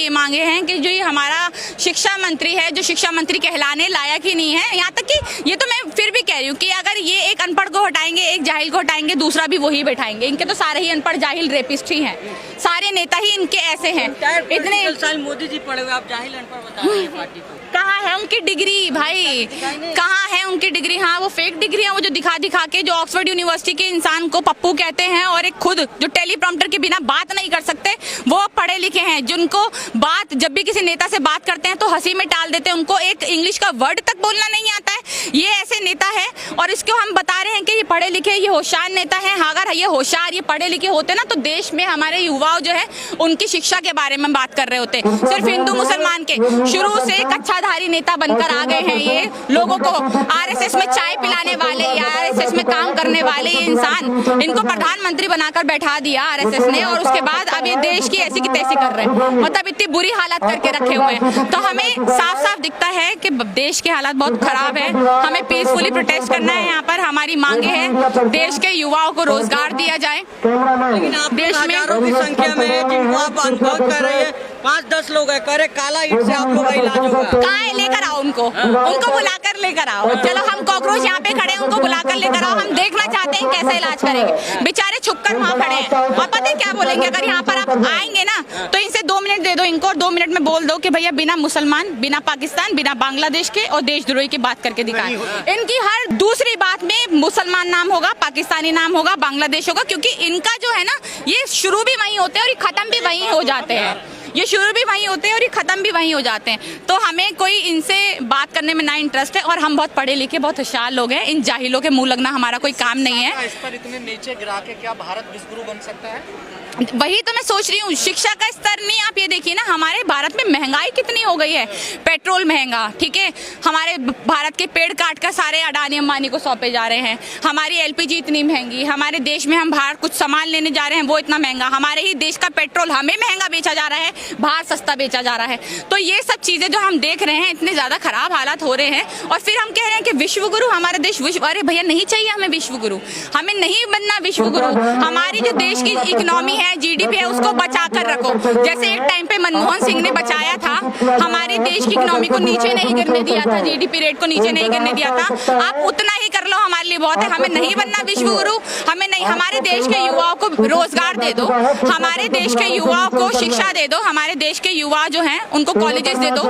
ये मांगे हैं कि जो ये हमारा शिक्षा मंत्री है, जो शिक्षा मंत्री कहलाने लायक ही नहीं है। यहाँ तक कि ये तो मैं फिर भी कह रही हूँ कि अगर ये एक अनपढ़ को हटाएंगे, एक जाहिल को हटाएंगे, दूसरा भी वही बैठाएंगे। इनके तो सारे ही अनपढ़ जाहिल रेपिस्ट ही हैं, सारे नेता ही इनके ऐसे हैं। इतने साल मोदी जी पढ़े हुए, आप जाहिल अनपढ़ बता रहे हैं पार्टी को। कहाँ है उनकी डिग्री भाई, कहाँ है उनकी डिग्री? हाँ, वो फेक डिग्री है, वो जो दिखा दिखा के, जो ऑक्सफोर्ड यूनिवर्सिटी के इंसान को पप्पू कहते हैं और एक खुद जो टेलीप्रॉम्प्टर के बिना बात नहीं कर सकते, वो पढ़े लिखे हैं, जिनको बात जब भी किसी नेता से बात करते हैं तो हंसी में टाल देते हैं, उनको एक इंग्लिश का वर्ड तक बोलना नहीं आता है। ये ऐसे नेता है और इसको हम बता रहे हैं कि ये पढ़े लिखे, ये होशियार नेता है। अगर ये होशियार, ये पढ़े लिखे होते ना तो देश में हमारे युवाओं जो है उनकी शिक्षा के बारे में बात कर रहे होते। सिर्फ हिंदू मुसलमान के शुरू से कच्छाधारी नेता बनकर आ गए हैं ये, लोगों को आरएसएस में चाय पिलाने वाले या आरएसएस में काम करने वाले ये इंसान, इनको प्रधानमंत्री बनाकर बैठा दिया आरएसएस ने, और उसके बाद अब ये देश की ऐसी की तैसी कर रहे हैं। मतलब इतनी बुरी हालत करके रखे हुए हैं। तो हमें साफ साफ दिखता है कि देश के हालात बहुत खराब है। हमें पीसफुली प्रोटेस्ट करना है। यहाँ पर हमारी मांगे हैं, देश के युवाओं को रोजगार दिया जाए। लेकिन आप देश में हजारों की संख्या में है जिनको आप अनुभव कर रहे हैं, 5-10 लोग है, करे काला ईंट से आप लोग का इलाज होगा। कहाँ है? लेकर आओ उनको, उनको बुलाकर लेकर आओ। चलो हम कॉकरोच यहाँ पे खड़े हैं, उनको बुलाकर लेकर आओ। हम देखना चाहते हैं कैसे इलाज करेंगे। बेचारे छुपकर वहाँ खड़े हैं और पता है क्या बोलेंगे? अगर यहाँ पर आप आएंगे ना तो इनसे 2 मिनट दे दो इनको और 2 मिनट में बोल दो कि भैया बिना मुसलमान, बिना पाकिस्तान, बिना बांग्लादेश के और देशद्रोही की बात करके दिखाएं। इनकी हर दूसरी बात में मुसलमान नाम होगा, पाकिस्तानी नाम होगा, बांग्लादेश होगा, क्योंकि इनका जो है ना ये शुरू भी वहीं होते हैं और ये खत्म भी वहीं हो जाते हैं। ये शुरू भी वहीं होते हैं और ये खत्म भी वहीं हो जाते हैं। तो हमें कोई इनसे बात करने में ना इंटरेस्ट है और हम बहुत पढ़े लिखे, बहुत होशियार लोग हैं। इन जाहिलों के मुंह लगना हमारा कोई काम नहीं है। इस पर इतने नीचे गिरा के क्या भारत विश्वगुरु बन सकता है? वही तो मैं सोच रही हूँ। शिक्षा का स्तर नहीं, आप ये देखिए ना हमारे भारत में महंगाई कितनी हो गई है। पेट्रोल महंगा, ठीक है, हमारे भारत के पेड़ काट कर सारे अडानी अंबानी को सौंपे जा रहे हैं। हमारी एलपीजी इतनी महंगी, हमारे देश में हम बाहर कुछ सामान लेने जा रहे हैं वो इतना महंगा, हमारे ही देश का पेट्रोल हमें महंगा बेचा जा रहा है, बाहर सस्ता बेचा जा रहा है। तो ये सब चीजें जो हम देख रहे हैं, इतने ज्यादा खराब हालात हो रहे हैं और फिर हम कह रहे हैं कि विश्वगुरु हमारा देश विश्व। अरे भैया नहीं चाहिए हमें विश्वगुरु, हमें नहीं बनना विश्वगुरु। हमारी जो देश की इकोनॉमी है, जीडीपी है, उसको बचा कर रखो। जैसे एक टाइम पे मनमोहन सिंह ने बचाया था, हमारे देश की इकोनॉमी को नीचे नहीं गिरने दिया था, जीडीपी रेट को नीचे नहीं गिरने दिया था। आप उतना ही कर लो, हमारे लिए बहुत है। हमें नहीं बनना विश्वगुरु, हमें नहीं। हमारे देश के युवाओं को रोजगार दे दो, हमारे देश के युवाओं को शिक्षा दे दो, हमारे देश के युवा जो हैं उनको कॉलेजेस दे दो।